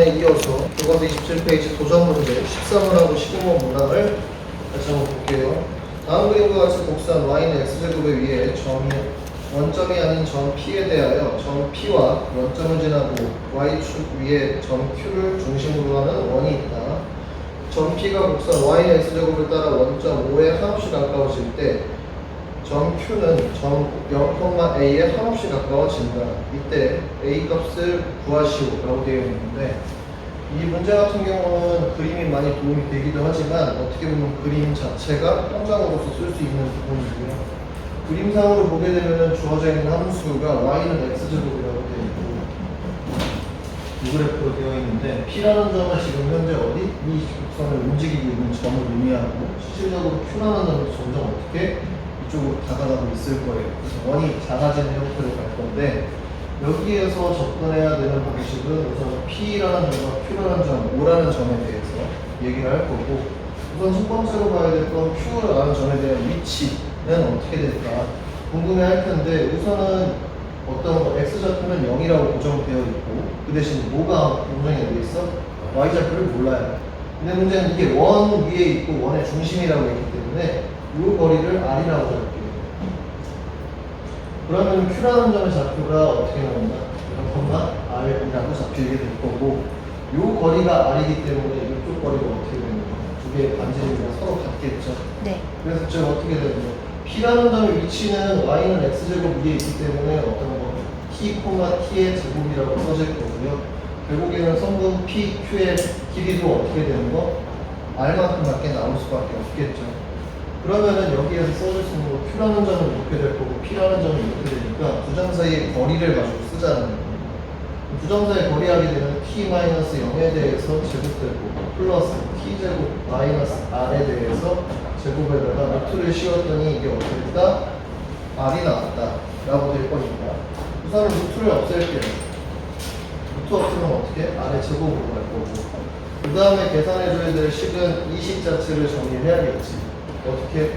시간에 이어서 교과서 27페이지 도전 문제 13번하고 15번 문항을 다시 한번 볼게요. 다음 그림과 같이 복사한 y는 x제곱에 의해 원점이 아닌 점 P에 대하여 점 P와 원점을 지나고 y축 위에 점 Q를 중심으로 하는 원이 있다. 점 P가 복사한 y는 x제곱을 따라 원점 O에 한없이 가까워질 때 점 Q는 점 0,A에 한없이 가까워진다. 이때 A 값을 구하시오 라고 되어 있는데, 이 문제 같은 경우는 그림이 많이 도움이 되기도 하지만 어떻게 보면 그림 자체가 통장으로서 쓸 수 있는 부분이고요. 그림상으로 보게 되면 주어져 있는 함수가 y는 x제곱이라고 되어 있고 이 그래프로 되어 있는데, P라는 점은 지금 현재 어디? 이 직선을 움직이고 있는 점을 의미하고, 실질적으로 Q라는 점은 점점 어떻게 이쪽으로 다가가고 있을 거예요. 그래서 원이 작아지는 형태로 갈 건데, 여기에서 접근해야 되는 방식은 우선 P라는 점과 Q라는 점, O라는 점에 대해서 얘기를 할 거고, 우선 첫 번째로 봐야 될 건 Q라는 점에 대한 위치는 어떻게 될까 궁금해 할 텐데, 우선은 어떤 X좌표는 0이라고 고정되어 있고, 그 대신 뭐가 고정이 되어 있어? Y좌표를 몰라요. 근데 문제는 이게 원 위에 있고 원의 중심이라고 했기 때문에 이 거리를 R이라고 잡게요. 그러면 Q라는 점의 좌표가 어떻게 나온다? 0,R이라고 잡히게 될 거고, 이 거리가 R이기 때문에 이쪽 거리가 어떻게 되는 거야? 두 개의 반지름이랑 서로 같겠죠? 네. 그래서 지금 어떻게 되는 거야? P라는 점의 위치는 y는 x제곱 위에 있기 때문에 어떤 거 t, t의 제곱이라고 써질 거고요. 결국에는 성분 P, Q의 길이도 어떻게 되는 거? R만큼밖에 나올 수밖에 없겠죠. 그러면은 여기에서 써줄 수 있는 거 Q라는 점은 이렇게 될 거고 P라는 점은 이렇게 되니까 두 점 사이의 거리를 가지고 쓰자는 거예요. 두 점 사이의 거리하게 되면 T-0에 대해서 제곱될 거고, 플러스 T제곱 마이너스 R에 대해서 제곱에다가 루트를 씌웠더니 이게 어떻게 됐다? R이 나왔다 라고 될 거니까 우선은 루트를 없앨게요. 루트 없으면 어떻게? R의 제곱으로 갈 거고, 그 다음에 계산해줘야 될 식은 이 식 자체를 정리해야겠지. 어떻게?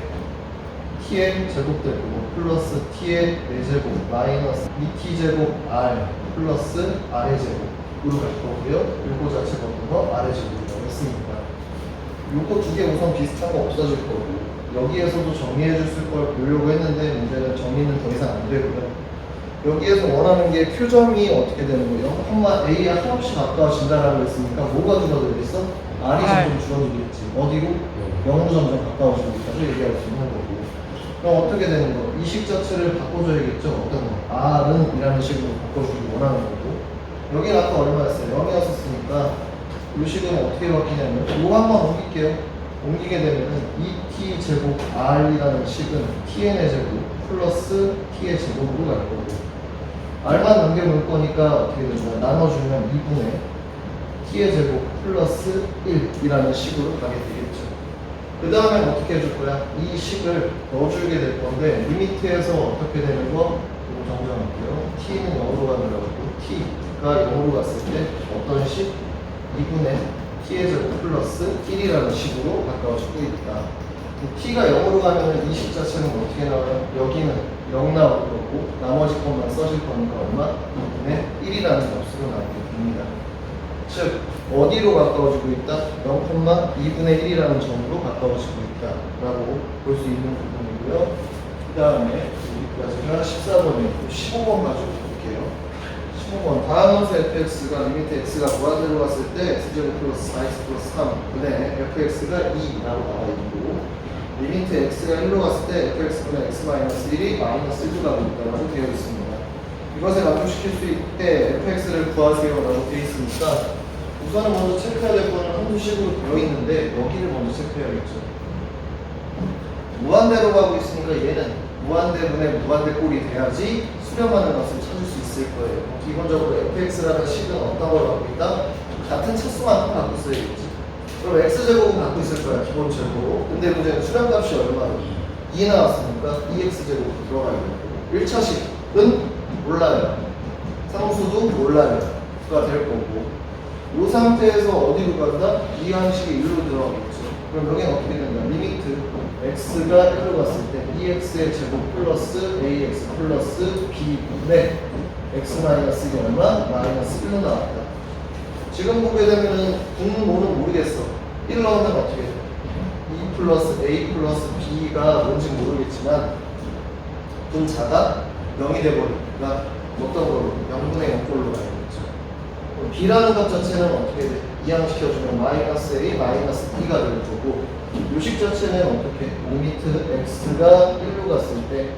T의 제곱될 거고 플러스 T의 4제곱 마이너스 2T제곱 R 플러스 R의 제곱으로 갈 거고요. 요거 자체가 어떤 거? R의 제곱이라고 했으니까 요거 두 개 우선 비슷한 거 없어질 거고, 여기에서도 정리해 줄 걸 보려고 했는데 문제는 정리는 더 이상 안 되고요. 여기에서 원하는 게 Q점이 어떻게 되는 거예요? 0,A에 한없이 가까워진다라고 했으니까 뭐가 줄어들겠어? R이 점점 줄어들겠지. 어디로? 0으로 점점 가까워지고 있다고 얘기할 수 있는 거고. 그럼 어떻게 되는 거? 이 식 자체를 바꿔줘야겠죠? 어떤 거? R은 이라는 식으로 바꿔주기 원하는 거고, 여기는 아까 얼마였어요? 0이었으니까 이 식은 어떻게 바뀌냐면 이거 한번 옮길게요. 옮기게 되면은 2t 제곱 r이라는 식은 tn의 제곱 플러스 t의 제곱으로 갈 거고, r만 남겨놓을 거니까 어떻게 되냐, 나눠주면 2분의 t의 제곱 플러스 1이라는 식으로 가게 되겠죠. 그 다음에 어떻게 해줄 거야? 이 식을 넣어주게 될 건데, 리미트에서 어떻게 되는 거? 이거 정정할게요. t는 0으로 가느라고, t가 0으로 갔을 때 어떤 식? 2분의 t의 제곱 플러스 1이라는 식으로 가까워지고 있다. t가 0으로 가면 이 식 자체는 어떻게 나와요? 여기는 0 나올 거고 나머지 것만 써질 거니까 얼마? 2분의 1이라는 값으로 나오게 됩니다. 즉 어디로 가까워지고 있다? 0,2분의 1이라는 점으로 가까워지고 있다 라고 볼 수 있는 부분이고요. 그 다음에 여기까지가 14번이고 15번 가지고 볼게요. 15번 다음 함수 fx가 리미트 x가 무한대로 갔을 때 x제곱 플러스 4x 플러스 3분의 fx가 2라고 나와 있고, 리미트 x가 1로 갔을 때 fx분의 x 마이너스 1이 마이너스 1로 가고 있다고 되어 있습니다. 이것을 만족시킬 수 있게 fx를 구하세요 라고 되어 있으니까 우선은 먼저 체크해야 될 거는 함수식으로 되어 있는데 여기를 먼저 체크해야겠죠. 무한대로 가고 있으니까 얘는 무한대분의 무한대 꼴이 돼야지 수렴하는 값을 찾을 수 있을 거예요. 기본적으로 fx라는 식은 어떤 걸 갖고 있다? 같은 차수만큼 갖고 있어야겠지. 그럼 x제곱은 갖고 있을 거야 기본적으로. 근데 문제는 수렴값이 얼마로? 2 나왔으니까 2x제곱으로 들어가야 되고, 1차식은 몰라요. 상수도 몰라요. 가 될 거고, 이 상태에서 어디로 간다? 이 항식이 1로 들어가겠죠. 그럼 여기는 어떻게 된다? 리미트 x가 1로 갔을 때 2x의 제곱 플러스 ax 플러스 b분의 x 마이너스 1이 얼마? 마이너스 1로 나왔다. 지금 보게 되면은 분모는 모르겠어. 1 넣으면 어떻게 돼? 2 플러스 a 플러스 b가 뭔지 모르겠지만 분자가 0이 돼버리니까 어떤 걸로? 0분의 0꼴로 가야겠죠. b라는 것 자체는 어떻게 돼? 이항시켜주면 마이너스 a 마이너스 b가 될 거고 요식 자체는 어떻게? 리미트 x가 1로 갔을 때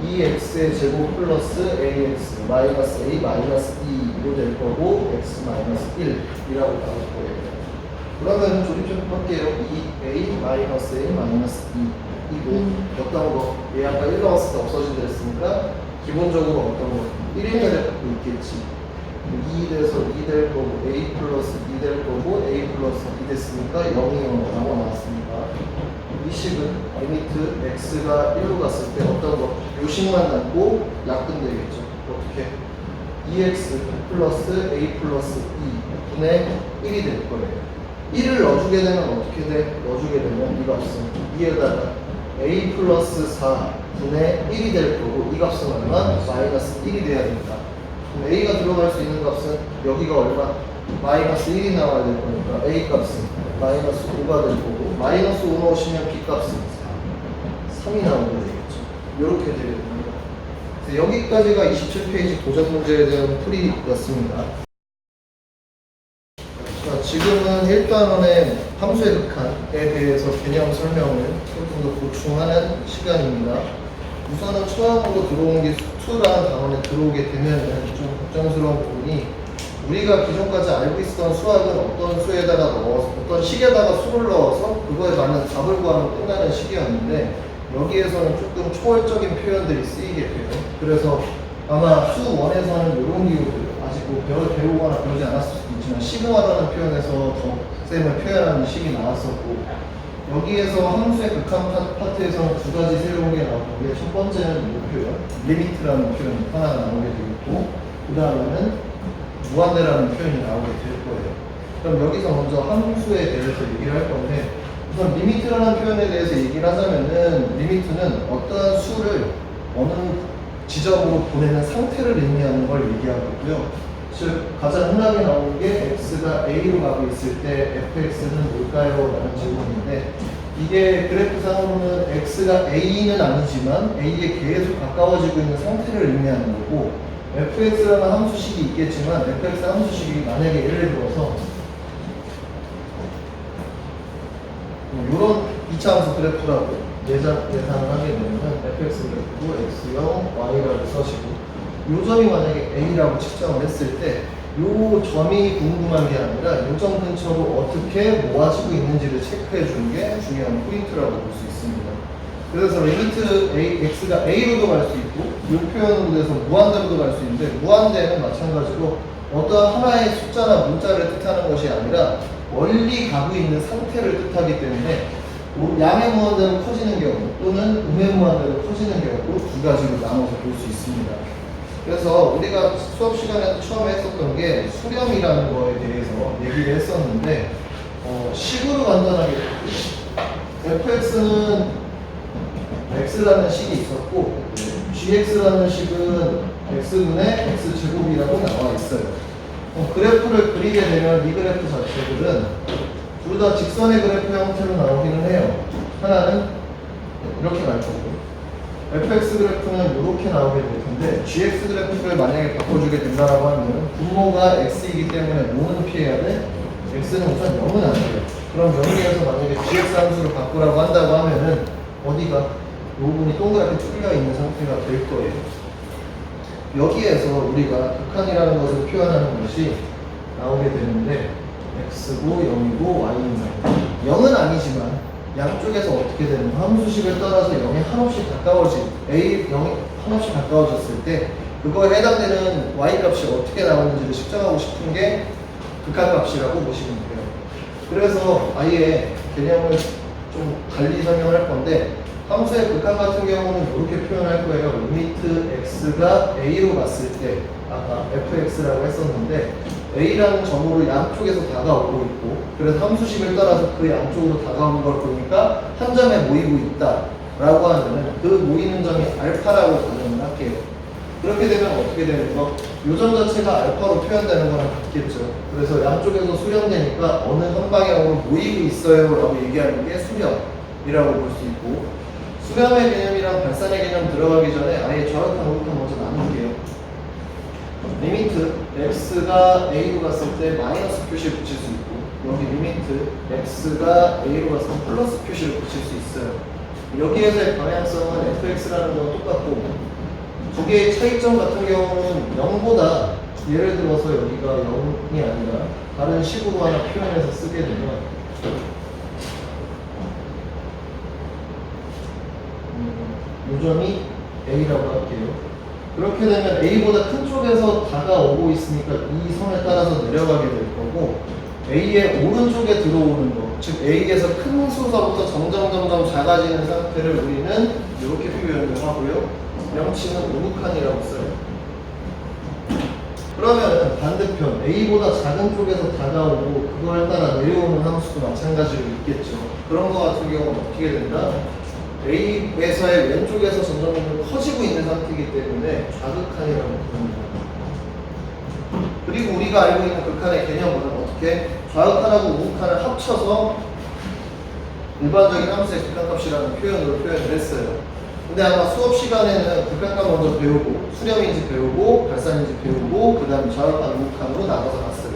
2x의 제곱 플러스 ax 마이너스 a 마이너스 2로 될 거고 x 마이너스 1이라고 나올 거예요. 그러면 조립 좀 할게요. 2a 마이너스 a 마이너스 2 이거 어떤 거? 얘 아까 1 넣었을 때 없어진다 했으니까 기본적으로 어떤 거? 1인자를 갖고 있겠지. 2 돼서 2 될 거고 a 플러스 2 될 거고 a 플러스 2 됐으니까 0이 0이라고 나왔습니다. 이 식은 리미트 x가 1로 갔을 때 어떤 거? 요식만 남고 약분 되겠죠. 어떻게? 2x 플러스 a 플러스 2 분의 1이 될 거예요. 1을 넣어주게 되면 어떻게 돼? 넣어주게 되면 이 값은 2에다가 a 플러스 4 분의 1이 될 거고 이 값은 얼마? 마이너스 1이 돼야 됩니다. 그럼 a가 들어갈 수 있는 값은 여기가 얼마? 마이너스 1이 나와야 될 거니까 a 값은 마이너스 5가 될 거고 마이너스 5 넣으시면 b 값은 3이 나오게 되겠죠. 이렇게 되게 됩니다. 그래서 여기까지가 27페이지 도전 문제에 대한 풀이였습니다. 자, 지금은 1단원의 함수의 극한에 대해서 개념 설명을 조금 더 보충하는 시간입니다. 우선은 처음으로 들어온 게 수라는 단원에 들어오게 되면 좀 걱정스러운 부분이 우리가 기존까지 알고 있었던 수학은 어떤 수에다가 넣어서 어떤 식에다가 수를 넣어서 그거에 맞는 답을 구하면 끝나는 식이었는데 여기에서는 조금 초월적인 표현들이 쓰이게 돼요. 그래서 아마 수 1에서는 이런 기호들 아직 뭐 배우거나 배우지 않았을 수도 있지만 시그마라는 표현에서 더 셈을 표현하는 식이 나왔었고 여기에서 함수의 극한 파트에서는 두 가지 새로운 게 나오는데 첫 번째는 이 표현, 리미트라는 표현이 하나가 나오게 되겠고 그 다음에는 무한대라는 표현이 나오게 될 거예요. 그럼 여기서 먼저 함수에 대해서 얘기를 할 건데 우선 리미트라는 표현에 대해서 얘기를 하자면은 리미트는 어떠한 수를 어느 지점으로 보내는 상태를 의미하는 걸 얘기하고요. 즉 가장 흔하게 나오는 게 x가 a로 가고 있을 때 fx는 뭘까요? 라는 질문인데 이게 그래프상으로는 x가 a는 아니지만 a에 계속 가까워지고 있는 상태를 의미하는 거고 fx라는 함수식이 있겠지만 fx 함수식이 만약에 예를 들어서 이런 2차 함수 그래프라고 예상을 하게 되면 fx 그래프고 x0, y라고 써시고 이 점이 만약에 a라고 측정을 했을 때 이 점이 궁금한 게 아니라 이 점 근처로 어떻게 모아지고 있는지를 체크해 주는 게 중요한 포인트라고 볼 수 있습니다. 그래서 리미트 x가 a로도 갈 수 있고 이 표현으로 돼서 무한대로도 갈 수 있는데 무한대는 마찬가지로 어떤 하나의 숫자나 문자를 뜻하는 것이 아니라 멀리 가고 있는 상태를 뜻하기 때문에 양의 무한대로 커지는 경우 또는 음의 무한대로 커지는 경우로 두 가지로 나눠서 볼 수 있습니다. 그래서 우리가 수업 시간에 처음에 했었던 게 수렴이라는 거에 대해서 얘기를 했었는데 식으로 간단하게 fx는 x라는 식이 있었고 gx라는 식은 x분의 x제곱이라고 나와 있어요. 그래프를 그리게 되면 이 그래프 자체들은 둘 다 직선의 그래프 형태로 나오기는 해요. 하나는 이렇게 갈 거고 fx 그래프는 이렇게 나오게 될 텐데 gx 그래프를 만약에 바꿔주게 된다라고 하면 분모가 x이기 때문에 뭐는 피해야 돼? x는 우선 0은 안 돼요. 그럼 여기에서 만약에 gx 함수를 바꾸라고 한다고 하면은 어디가? 이 부분이 동그랗게 뚫려 있는 상태가 될 거예요. 여기에서 우리가 극한이라는 것을 표현하는 것이 나오게 되는데 x고 0이고 y입니다. 0은 아니지만 양쪽에서 어떻게 되는 함수식을 따라서 0에 한없이 가까워진 a 0이 한없이 가까워졌을 때 그거에 해당되는 y 값이 어떻게 나오는지를 측정하고 싶은 게 극한값이라고 보시면 돼요. 그래서 아예 개념을 좀 달리 설명할 건데 함수의 극한 같은 경우는 이렇게 표현할 거예요. 리미트 x가 a로 갔을 때 아까 fx라고 했었는데 a라는 점으로 양쪽에서 다가오고 있고 그래서 함수식을 따라서 그 양쪽으로 다가오는 걸 보니까 한 점에 모이고 있다 라고 하면 그 모이는 점이 알파라고 가정을 할게요. 그렇게 되면 어떻게 되는 거? 요점 자체가 알파로 표현되는 거랑 같겠죠. 그래서 양쪽에서 수렴되니까 어느 한 방향으로 모이고 있어요 라고 얘기하는 게 수렴이라고 볼 수 있고, 수렴의 개념이랑 발산의 개념 들어가기 전에 아예 좌우편 우편 먼저 나눌게요. 리미트 x가 a로 갔을 때 마이너스 표시를 붙일 수 있고, 여기 리미트 x가 a로 갔을 때 플러스 표시를 붙일 수 있어요. 여기에서의 방향성은 fx라는 건 똑같고, 두 개의 차이점 같은 경우는 0보다 예를 들어서 여기가 0이 아니라 다른 식으로 하나 표현해서 쓰게 되면 요점이 a라고 할게요. 그렇게 되면 a보다 큰 쪽에서 다가오고 있으니까 이 선에 따라서 내려가게 될 거고, a의 오른쪽에 들어오는 거, 즉 a에서 큰 수서부터 점점 작아지는 상태를 우리는 이렇게 표현을 하고요. 명칭은 우극한이라고 써요. 그러면 반대편 a보다 작은 쪽에서 다가오고 그거에 따라 내려오는 함수도 마찬가지로 있겠죠. 그런 거 같은 경우는 어떻게 된다? a에서의 왼쪽에서 점점 커지고 있는 상태이기 때문에 좌극한이라고 부릅니다. 그리고 우리가 알고 있는 극한의 개념은 어떻게? 좌극한하고 우극한을 합쳐서 일반적인 함수의 극한값이라는 표현으로 표현을 했어요. 근데 아마 수업 시간에는 극한값 먼저 배우고, 수렴인지 배우고, 발산인지 배우고, 그 다음에 좌극한, 우극한으로 나눠서 갔어요.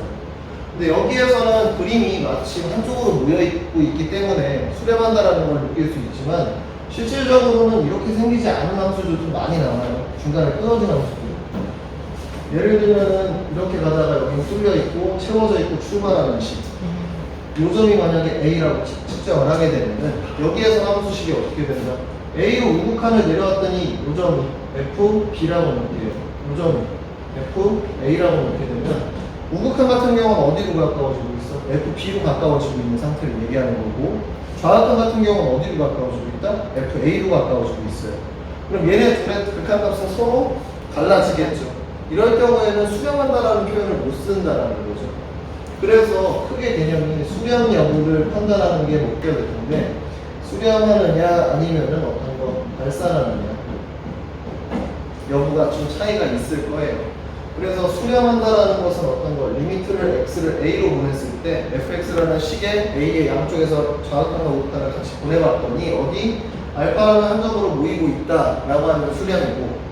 근데 여기에서는 그림이 마치 한쪽으로 모여있고 있기 때문에 수렴한다라는 걸 느낄 수 있지만, 실질적으로는 이렇게 생기지 않은 함수도 좀 많이 나와요. 중간에 끊어진 함수도. 예를 들면은 이렇게 가다가 여기 뚫려 있고 채워져 있고 출발하는 식. 요점이 만약에 A라고 측정을 하게 되면은 여기에서 함수식이 어떻게 된다? A로 우극한을 내려왔더니 요점이 F, B라고 놓을게요. 요점이 F, A라고 놓게 되면 우극한 같은 경우는 어디로 가까워지고 있어? F, B로 가까워지고 있는 상태를 얘기하는 거고, 좌극한 같은 경우는 어디로 가까워지고 있다? F, A로 가까워지고 있어요. 그럼 얘네 둘의 극한값은 서로 달라지겠죠. 이럴 경우에는 수렴한다라는 표현을 못 쓴다라는 거죠. 그래서 크게 개념이 수렴 여부를 판단하는 게 목표가 될 텐데, 수렴하느냐 아니면은 어떤 거 발산하느냐 여부가 좀 차이가 있을 거예요. 그래서 수렴한다라는 것은 어떤 거, 리미트를 x를 a로 보냈을 때 fx라는 식에 a의 양쪽에서 좌극한과 우극한을 같이 보내봤더니 어디 알파라는 한점으로 모이고 있다라고 하면 수렴이고,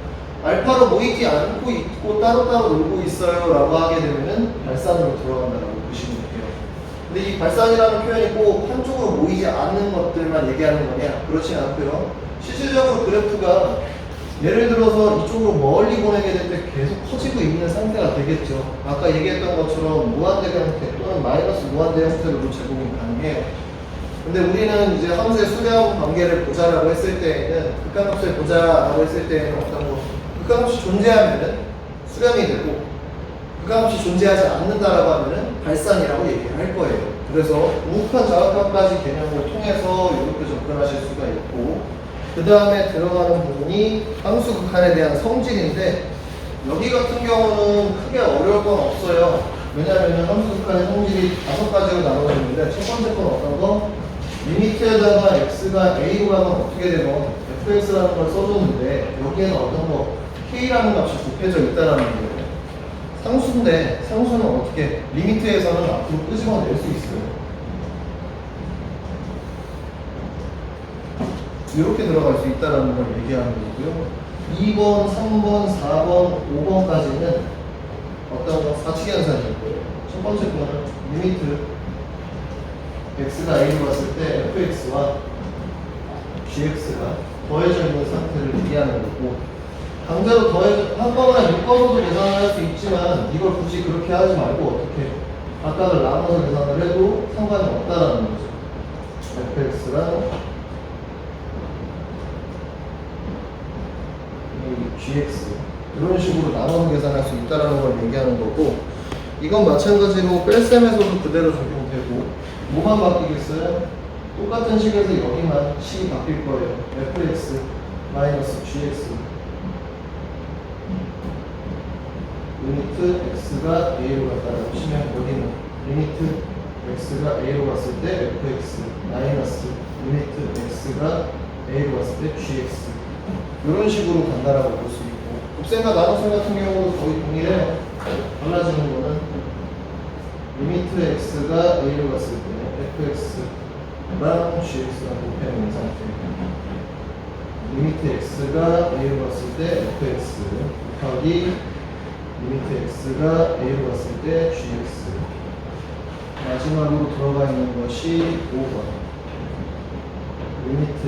알파로 모이지 않고 있고 따로따로 놀고 있어요 라고 하게 되면은 발산으로 들어간다고 보시면 돼요. 근데 이 발산이라는 표현이 꼭 한쪽으로 모이지 않는 것들만 얘기하는 거냐? 그렇진 않고요. 실질적으로 그래프가 예를 들어서 이쪽으로 멀리 보내게 될 때 계속 커지고 있는 상태가 되겠죠. 아까 얘기했던 것처럼 무한대 형태 또는 마이너스 무한대 형태로도 제공이 가능해요. 근데 우리는 이제 함수의 수렴 관계를 보자라고 했을 때에는, 극한값을 보자라고 했을 때에는 어떤 거, 극한값이 존재하면은 수렴이 되고, 극한값이 존재하지 않는다라고 하면은 발산이라고 얘기를 할 거예요. 그래서 우극한 좌극한까지 개념을 통해서 이렇게 접근하실 수가 있고, 그 다음에 들어가는 부분이 함수 극한에 대한 성질인데, 여기 같은 경우는 크게 어려울 건 없어요. 왜냐하면 함수 극한의 성질이 5가지로 나눠져 있는데, 첫 번째 건 어떤 거? 리미트에다가 x가 a로 가면 어떻게 되면 fx라는 걸 써줬는데, 여기에는 어떤 거? k라는 값이 곱해져 있다는 거예요. 상수인데, 상수는 어떻게? 리미트에서는 앞으로 끄집어낼 수 있어요. 이렇게 들어갈 수 있다는 걸 얘기하는 거고요. 2번, 3번, 4번, 5번까지는 어떤 거? 사칙연산일 거예요. 첫 번째 거는 리미트 x가 a로 갔을 때 fx와 gx가 더해져 있는 상태를 얘기하는 거고, 강제로 더해져, 한꺼번에 묶어서도 계산을 할 수 있지만 이걸 굳이 그렇게 하지 말고 어떻게 각각을 나눠서 계산을 해도 상관이 없다라는 거죠. fx랑 gx 이런 식으로 나눠서 계산할 수 있다는 걸 얘기하는 거고, 이건 마찬가지로 뺄셈에서도 그대로 적용되고, 뭐만 바뀌겠어요? 똑같은 식에서 여기만 식이 바뀔 거예요. fx 마이너스 gx 리미트 x가 a로 갔다라고 치면, 여기는 리미트 x가 a로 갔을 때 fx 마이너스 리미트 x가 a로 갔을 때 gx 이런 식으로 간다라고 볼 수 있고, 곱셈과 나눗셈 같은 경우도 거의 동일해요. 달라지는 거는 리미트 x가 a로 갔을 때 fx랑 gx가 곱해놓은 상태예요. 리미트 x가 a로 갔을 때 fx 곱하기 리미트 x가 a로 갔을 때 gx. 마지막으로 들어가 있는 것이 5번. 리미트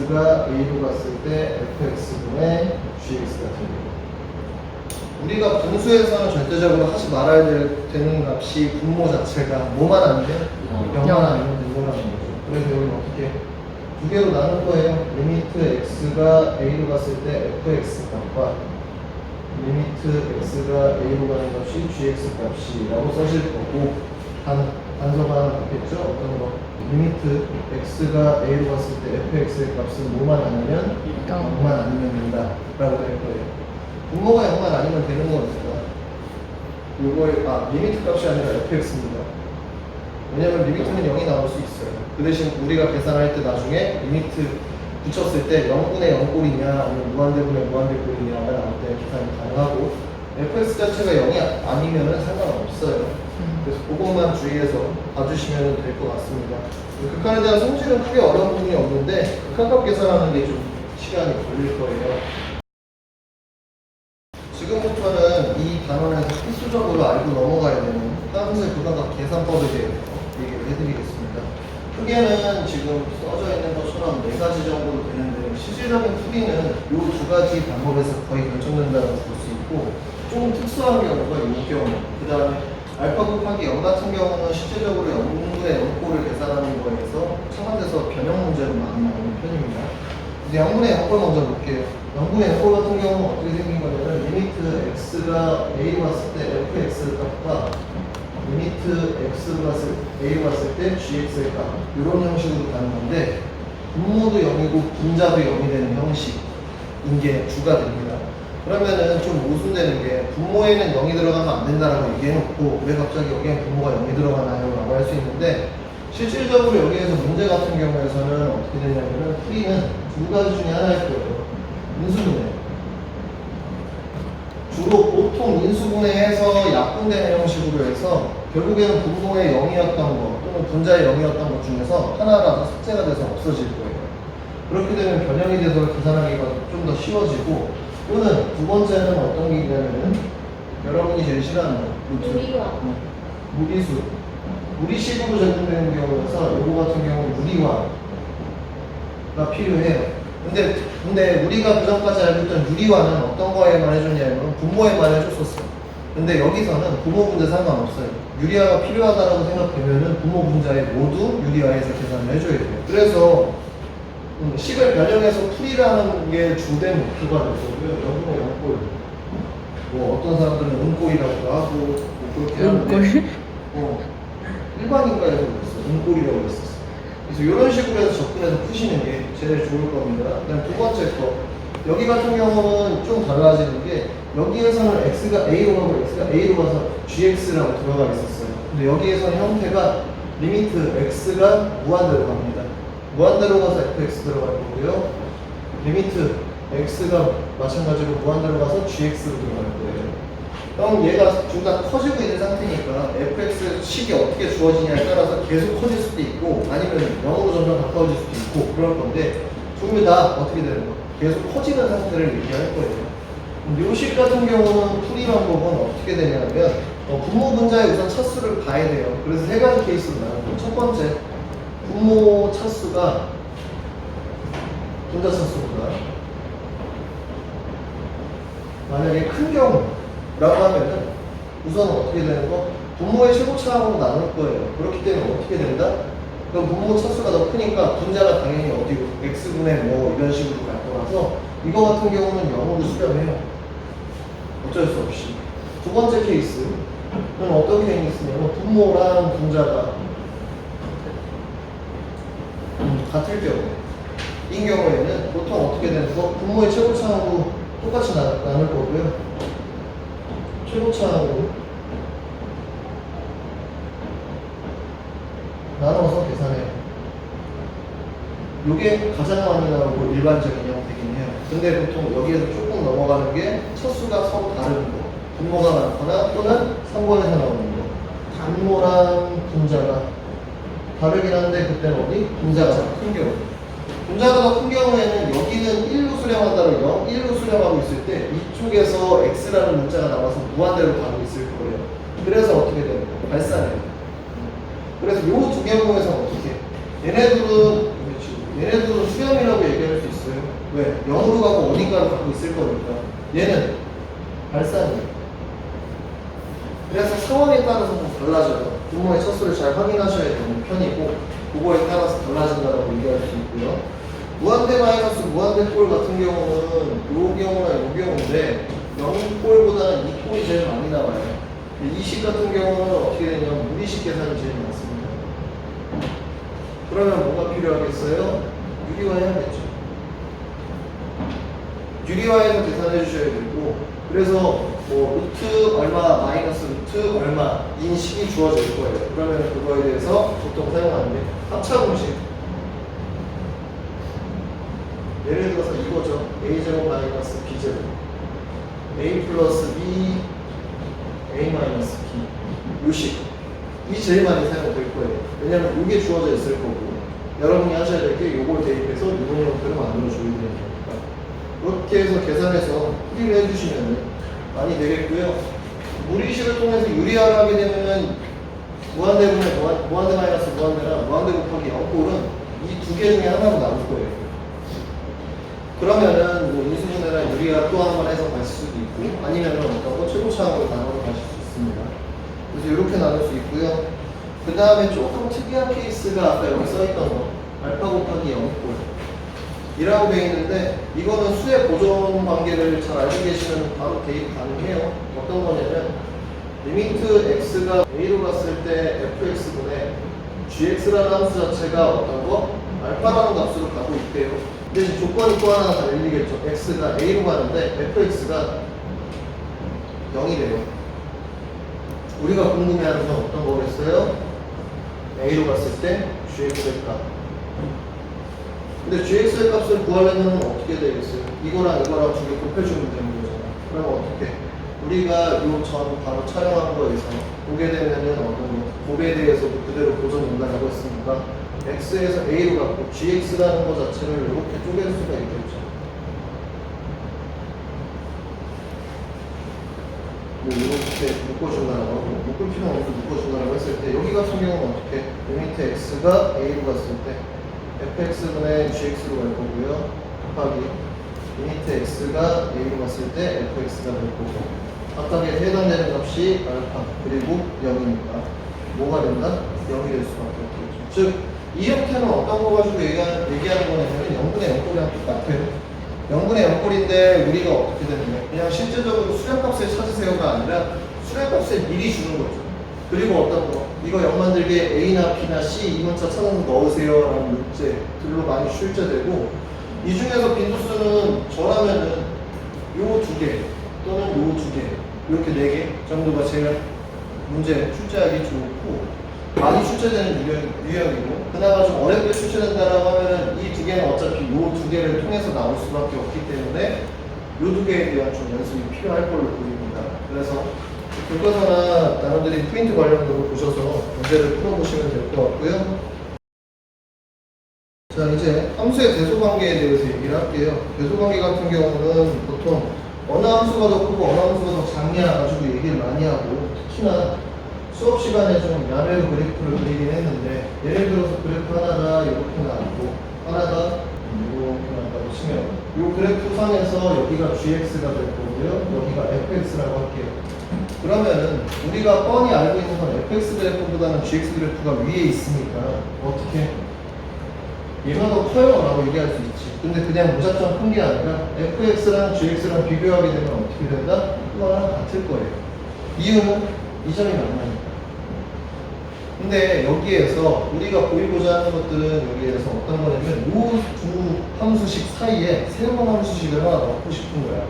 x가 a로 갔을 때 fx분의 gx가 됩니다. 우리가 분수에서는 절대적으로 하지 말아야 되는 값이 분모 자체가 뭐만 아니면 0만 아니면 된 거라는 거죠. 그래서 여기는 어떻게 두 개로 나눌 거예요. 리미트 x가 a로 갔을 때 fx 값과 리미트 x가 a로 가는 값이 gx 값이라고 써질 거고 단서가 하나 같겠죠? 어떤 거? 리미트 x가 a로 갔을 때 fx의 값은 뭐만 아니면 0만 아니면 된다 라고 될 거예요. 분모가 0만 아니면 되는 거니까 요거의 리미트 값이 아니라 fx입니다. 왜냐면 리미트는 0이 나올 수 있어요. 그 대신 우리가 계산할 때 나중에 리미트 붙였을 때 0분의 0꼴이냐 아니면 무한대분의 무한대꼴이냐가 나올 때 계산이 가능하고 fx 자체가 0이 아니면 상관없어요. 그래서 그것만 주의해서 봐주시면 될 것 같습니다. 극한에 대한 성질은 크게 어려운 부분이 없는데 극한값 계산하는 게 좀 시간이 걸릴 거예요. 지금부터는 이 단원에서 필수적으로 알고 넘어가야 되는 화학의 극한값 계산법에 대해서 얘기를 해드리겠습니다. 크게는 지금 써져 있는 것처럼 4가지 정도로 되는데 실질적인 풀이는 이 2가지 방법에서 거의 결정된다고 볼 수 있고 좀 특수한 경우가 이 경우 그 다음에 알파 곱하기 0 같은 경우는 실제적으로 0분의 0꼴을 계산하는 거에서 첨언돼서 변형 문제로 많이 나오는 편입니다. 이제 0분의 0꼴 먼저 볼게요. 0분의 0꼴 같은 경우는 어떻게 생긴 거냐면 리미트 x가 a로 갔을 때 fx 값과 리미트 x로 갔을 a로 갔을 때 gx의 값 이런 형식으로 가는 건데 분모도 0이고 분자도 0이 되는 형식인 게 주가 됩니다. 그러면은 좀 모순되는 게 분모에는 0이 들어가면 안 된다라고 얘기해놓고 왜 갑자기 여기에 분모가 0이 들어가나요? 라고 할 수 있는데 실질적으로 여기에서 문제 같은 경우에서는 어떻게 되냐면은 풀이는 2가지 중에 하나일 거예요. 인수분해. 주로 보통 인수분해해서 약분되는 형식으로 해서 결국에는 분모의 0이었던 거 또는 분자의 0이었던 것 중에서 하나가 삭제가 돼서 없어질 거예요. 그렇게 되면 변형이 돼서 계산하기가 좀 더 쉬워지고 또는 두 번째는 어떤 게 있냐면은 여러분이 제일 싫어하는 무리수. 무리식으로 적용되는 경우에서 요거 같은 경우는 유리화가 필요해요. 근데 우리가 그전까지 알고 있던 유리화는 어떤 거에만 해줬냐면 분모에만 해줬었어. 근데 여기서는 분모 분자 상관없어요. 유리화가 필요하다라고 생각되면은 분모 분자에 모두 유리화해서 계산을 해줘야 돼요. 그래서 식을 변형해서 풀이라는 게 주된 목표가 될 거고요. 0분의 0꼴. 뭐 어떤 사람들은 은꼴이라고도 하고 뭐 그렇게 하는데 일반인과에서 그랬어. 은꼴이라고 그랬었어. 그래서 이런 식으로 해서 접근해서 푸시는 게 제일 좋을 겁니다. 그다음 두 번째 거. 여기 같은 경우는 좀 달라지는 게 여기에서는 x가 a로 가고 x가 a로 가서 gx라고 들어가 있었어요. 근데 여기에서는 형태가 리미트 x가 무한대로 갑니다. 무한대로 가서 fx 들어갈 거고요. 리미트 x가 마찬가지로 무한대로 가서 gx로 들어갈 거예요. 그럼 얘가 둘 다 커지고 있는 상태니까 fx 식이 어떻게 주어지냐에 따라서 계속 커질 수도 있고 아니면 0으로 점점 가까워질 수도 있고 그럴 건데 둘 다 어떻게 되는 거? 계속 커지는 상태를 얘기할 거예요. 묘식 같은 경우는 풀이 방법은 어떻게 되냐면 분모 분자의 우선 차수를 봐야 돼요. 그래서 3가지 케이스로 나누고 첫 번째 분모 차수가 분자 차수보다 만약에 큰 경우라고 하면은 우선 어떻게 되는 거? 분모의 최고차하고 나눌 거예요. 그렇기 때문에 어떻게 된다? 그럼 분모 차수가 더 크니까 분자가 당연히 어디고 x분의 뭐 이런 식으로 갈 거라서 이거 같은 경우는 0으로 수렴해요. 어쩔 수 없이. 두 번째 케이스는 어떤 케이스냐면 분모랑 분자가 같을 경우 이 경우에는 보통 어떻게 되는 거? 분모의 최고차하고 똑같이 나눌 거고요. 최고차하고 나눠서 계산해요. 이게 가장 많이 나오고 일반적인 형태긴 해요. 근데 보통 여기에서 조금 쭉 넘어가는 게 첫 수가 서로 다른 거, 분모가 많거나 또는 3번에서 나오는 거. 분모랑 분자가 다르긴 한데 그때는 어디? 분자가 더 큰 경우. 분자가 더 큰 경우에는 여기는 1로 수렴한다고 0, 1로 수렴하고 있을 때 이쪽에서 x라는 문자가 나와서 무한대로 가고 있을 거예요. 그래서 어떻게 돼요? 발산해요. 그래서 요 두 경우에서는 어떻게? 얘네들은 수렴이라고 얘기할 수 있어요. 왜? 0으로 가고 어딘가를 갖고 있을 거니까. 얘는 발산이에요. 그래서 상황에 따라서 좀 달라져요. 분모의 첫 수를 잘 확인하셔야 되는 편이고 그거에 따라서 달라진다고 얘기할 수 있고요. 무한대 마이너스 무한대 꼴 같은 경우는 요 경우나 요 경우인데 0꼴보다는 2꼴이 제일 많이 나와요. 이 식 같은 경우는 어떻게 되냐면 무리식 계산이 제일 많습니다. 그러면 뭐가 필요하겠어요? 유리화해야겠죠. 유리화해서 계산해 주셔야 되고 그래서 뭐 루트 얼마 마이너스 루트 얼마인 식이 주어질 거예요. 그러면 그거에 대해서 보통 사용하는 게 합차 공식. 예를 들어서 이거죠. a0 마이너스 b0 a 플러스 b a 마이너스 b 요 식. 이 제일 많이 사용될 거예요. 왜냐면 이게 주어져 있을 거고 여러분이 하셔야 될 게 요걸 대입해서 이런 형태를 만들어줘야 되는 거니까 그렇게 해서 계산해서 풀이를 해주시면 많이 되겠고요. 무리식을 통해서 유리화를 하게 되면 무한대분의 무한대 마이너스 무한대랑 무한대 곱하기 0꼴은 이 두 개 중에 하나로 나올 거예요. 그러면은 뭐 인수분해나 유리화 또 한 번 해서 가실 수도 있고 아니면은 어떤 거 최고차항으로 나눠서 가실 수 있습니다. 그래서 이렇게 나눌 수 있고요. 그 다음에 조금 특이한 케이스가 아까 여기 써있던 거 알파 곱하기 0꼴 이라고 되어 있는데 이거는 수의 보존 관계를 잘 알고 계시면 바로 대입 가능해요. 어떤 거냐면 리미트 x가 a로 갔을 때 fx분의 gx라는 함수 자체가 어떤 거? 알파라는 값으로 가고 있대요. 근데 조건이 또 하나 달리겠죠. x가 a로 가는데 fx가 0이래요. 우리가 궁금해하는 건 어떤 거겠어요? a로 갔을 때 gx의 값. 근데 gx의 값을 구하려면 어떻게 되겠어요? 이거랑 이거랑 두 개 곱해주면 되는 거잖아. 그럼 어떻게? 우리가 요 전 바로 촬영한 거에서 보게 되면은 어떤 거 곱에 대해서도 그대로 보존 연관하고 있으니까 x에서 a로 갖고 gx라는 거 자체를 이렇게 쪼갤 수가 있겠죠. 뭐 이렇게 묶어준다라고 하고 묶을 필요는 없고 묶어준다라고 했을 때 여기 같은 경우는 어떻게? 리미트 x가 a로 갔을 때 fx분의 gx로 갈 거고요. 곱하기 리미트 x가 a로 갔을 때 fx가 될 거고 각각에 해당되는 값이 알파 그리고 0이니까 뭐가 된다? 0이 될 수밖에 없겠죠. 즉 이 형태는 어떤 거 가지고 얘기하는 거냐면 0분의 0꼴이랑 똑같아요. 0분의 0꼴인데 우리가 어떻게 되는 거예요? 그냥 실제적으로 수렴값을 찾으세요가 아니라 수렴값을 미리 주는 거죠. 그리고 어떤 거? 이거 0 만들게 A나 B나 C 이 문자 찾아서 넣으세요 라는 문제들로 많이 출제되고 이 중에서 빈도수는 저라면은 요 두 개 또는 요 두 개 이렇게 네 개 정도가 제일 문제 출제하기 좋고 많이 출제되는 유형이고 그나마 좀 어렵게 출제된다라고 하면은 이 두 개는 어차피 요 두 개를 통해서 나올 수밖에 없기 때문에 요 두 개에 대한 좀 연습이 필요할 걸로 보입니다. 그래서 교과서나 나눠드린 프린트 관련으로 보셔서 문제를 풀어보시면 될 것 같고요. 자 이제 함수의 대소관계에 대해서 얘기를 할게요. 대소관계 같은 경우는 보통 어느 함수가 더 크고 어느 함수가 더 작냐 가지고 얘기를 많이 하고 특히나 수업 시간에 좀 야외 그래프를 그리긴 했는데 예를 들어서 그래프 하나가 이렇게 나왔고 하나가 이렇게 나왔다고 치면 이 그래프 상에서 여기가 gx가 될 거고요. 여기가 fx라고 할게요. 그러면은 우리가 뻔히 알고 있는 건 fx 그래프보다는 gx 그래프가 위에 있으니까 어떻게 얘가 더 커요 라고 얘기할 수 있지. 근데 그냥 무작정 큰 게 아니라 fx랑 gx랑 비교하게 되면 어떻게 된다? 그거랑 같을 거예요. 이유는 이 점이 만나니까. 근데 여기에서 우리가 보이고자 하는 것들은 여기에서 어떤 거냐면 이 두 함수식 사이에 새로운 함수식을 하나 넣고 싶은 거야.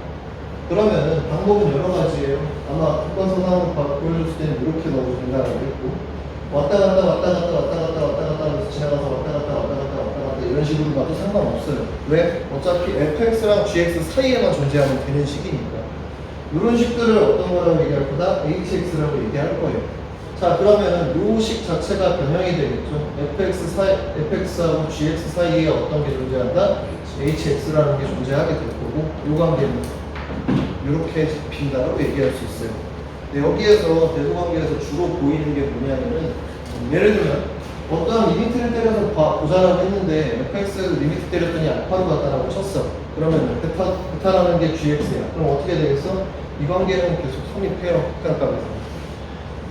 그러면은 방법은 여러 가지예요. 아마 국가선 한번 보여줬을 때는 이렇게 넣어도 된다고 했고 왔다 갔다 하면서 지나가서 왔다 갔다 이런 식으로 봐도 상관없어요. 왜? 어차피 fx랑 gx 사이에만 존재하면 되는 식이니까. 이런 식들을 어떤 거라고 얘기할 거다? hx라고 얘기할 거예요. 자, 그러면은 요 식 자체가 변형이 되겠죠. fx하고 gx 사이에 어떤 게 존재한다? hx라는 게 존재하게 될 거고, 요 관계는 이렇게 잡힌다라고 얘기할 수 있어요. 근데 여기에서 대소관계에서 주로 보이는 게 뭐냐면은, 예를 들면 어떠한 리미트를 때려서 보자라고 했는데 fx 리미트 때렸더니 알파로 갔다라고 쳤어. 그러면 베타라는 게 gx야. 그럼 어떻게 되겠어? 이 관계는 계속 성립해요. 극한값에서.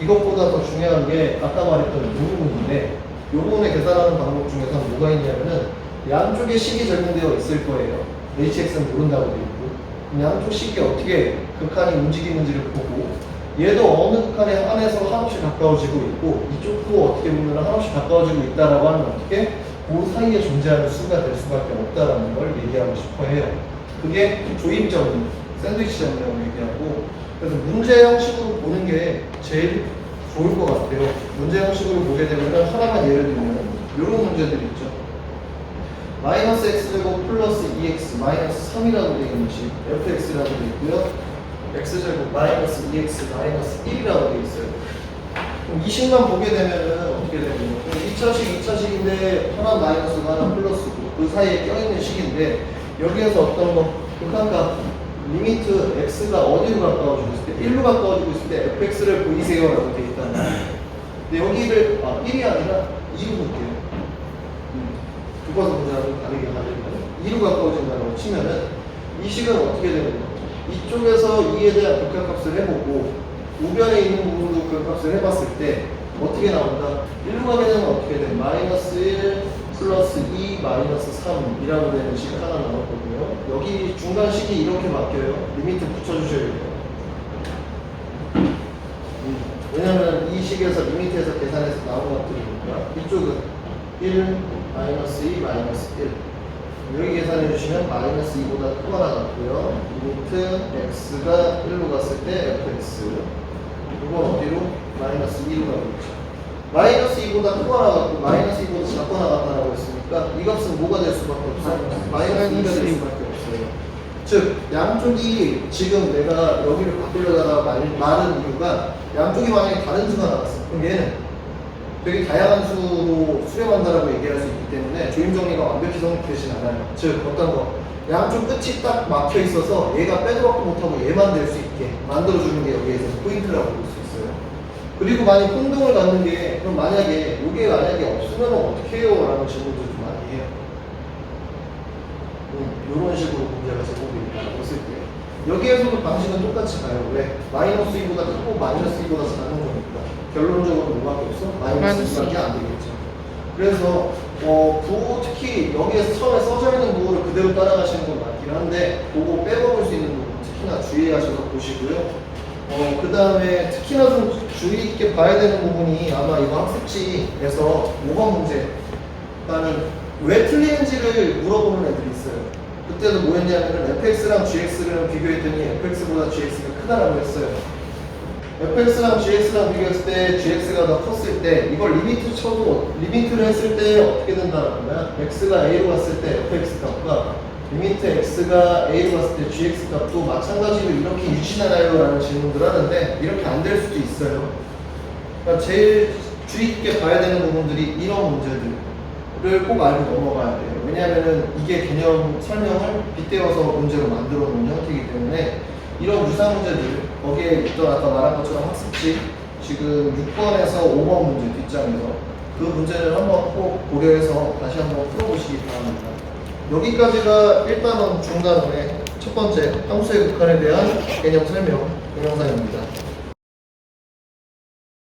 이것보다 더 중요한 게 아까 말했던 이 부분인데, 이 부분에 계산하는 방법 중에서 뭐가 있냐면은 양쪽에 식이 적용되어 있을 거예요. hx는 모른다고 되어 있고, 그럼 양쪽 식이 어떻게 극한이 움직이는지를 보고, 얘도 어느 극한에 한해서 한없이 가까워지고 있고, 이쪽도 어떻게 보면 한없이 가까워지고 있다라고 하면 어떻게 그 사이에 존재하는 수가 될 수밖에 없다라는 걸 얘기하고 싶어 해요. 그게 조임정리, 샌드위치 정리라고 얘기하고, 그래서 문제 형식으로 보는 게 제일 좋을 것 같아요. 문제 형식으로 보게 되면 하나만 예를 들면 이런 문제들이 있죠. 마이너스 x제곱 플러스 2x 마이너스 3이라고 되어 있는 식 fx라고 되어 있고요. x제곱 마이너스 2x 마이너스 1이라고 되어 있어요. 그럼 이 식만 보게 되면은 어떻게 되냐면 2차식, 2차식인데 하나 마이너스고 하나 플러스고 그 사이에 껴있는 식인데 여기에서 어떤 거 극한값 리미트 x가 어디로 가까워지고 있을 때 1로 가까워지고 있을 때 fx를 보이세요 라고 되어 있다는 거예요. 근데 여기를 1이 아니라 2로 볼게요. 두번서 문제하고 다르게 가려면 2로 가까워진다고 치면은 이 식은 어떻게 되는 거예요? 이쪽에서 2에 대한 극한값을 해보고 우변에 있는 부분도 극한값을 해봤을 때 어떻게 나온다? 1로 가게 되면 어떻게 돼? 마이너스 1 플러스 2 마이너스 3이라고 되는 식 하나 나왔거든요. 여기 중간 식이 이렇게 바뀌어요. 리미트 붙여주셔야 돼요. 왜냐면 이 식에서 리미트에서 계산해서 나온 것들이니까 이쪽은 1 마이너스 2 마이너스 1 여기 계산해 주시면 마이너스 2보다 크거나 같고요. 리미트 x가 1로 갔을 때 fx 이건 어디로? 마이너스 2로 가고 있죠. 마이너스 2보다 크거나 같고 마이너스 2보다 작거나 같다라고 했으니까 이 값은 뭐가 될 수밖에 없어요? 마이너스 2가 될 수밖에 없어요. 즉 양쪽이 지금 내가 여기를 바꾸려다가 말은 이유가 양쪽이 만약에 다른 수가 나왔어. 그럼 얘는 되게 다양한 수로 수렴한다라고 얘기할 수 있기 때문에 조임 정리가 완벽히 성립되진 않아요. 즉 어떤 거 양쪽 끝이 딱 막혀 있어서 얘가 빼도 박도 못하고 얘만 될 수 있게 만들어주는 게 여기에서 포인트라고 볼 수 있어요. 그리고 만약 혼동을 갖는 게 그럼 만약에 이게 만약에 없으면 어떻게 해요? 라는 질문도 좀 많이 해요. 이런 식으로 문제가 제공되니까 없을 때 여기에서도 방식은 똑같이 가요. 왜? 마이너스 2보다 크고 마이너스 2보다 작은 거니까 결론적으로 뭐밖에 없어? 마이너스 2밖에 안 되겠죠. 그래서 특히 여기에서 처음에 써져 있는 부분을 그대로 따라가시는 건 맞긴 한데 그거 빼먹을 수 있는 부분 특히나 주의하셔서 보시고요. 그 다음에 특히나 좀 주의 있게 봐야 되는 부분이 아마 이거 학습지에서 5번 문제 나는 왜 틀리는지를 물어보는 애들이 있어요. 그때도 뭐 했냐면은 fx랑 gx를 비교했더니 fx보다 gx가 크다라고 했어요. fx랑 gx랑 비교했을 때 gx가 더 컸을 때 이걸 리미트 쳐도 리미트를 했을 때 어떻게 된다는 거야? x가 a로 갔을 때 fx 값과 리미트 x가 a로 갔을 때 gx 값도 마찬가지로 이렇게 유지하나요? 라는 질문들 하는데 이렇게 안 될 수도 있어요. 그러니까 제일 주의 깊게 봐야 되는 부분들이 이런 문제들을 꼭 알고 넘어가야 돼요. 왜냐하면 이게 개념 설명을 빗대어서 문제로 만들어 놓은 형태이기 때문에 이런 유사 문제들 거기에 있던 아까 말한 것처럼 학습지 지금 6번에서 5번 문제 뒷장에서 그 문제를 한번 꼭 고려해서 다시 한번 풀어보시기 바랍니다. 여기까지가 1단원 중단원의 첫 번째 함수의 극한에 대한 개념 설명 동영상입니다.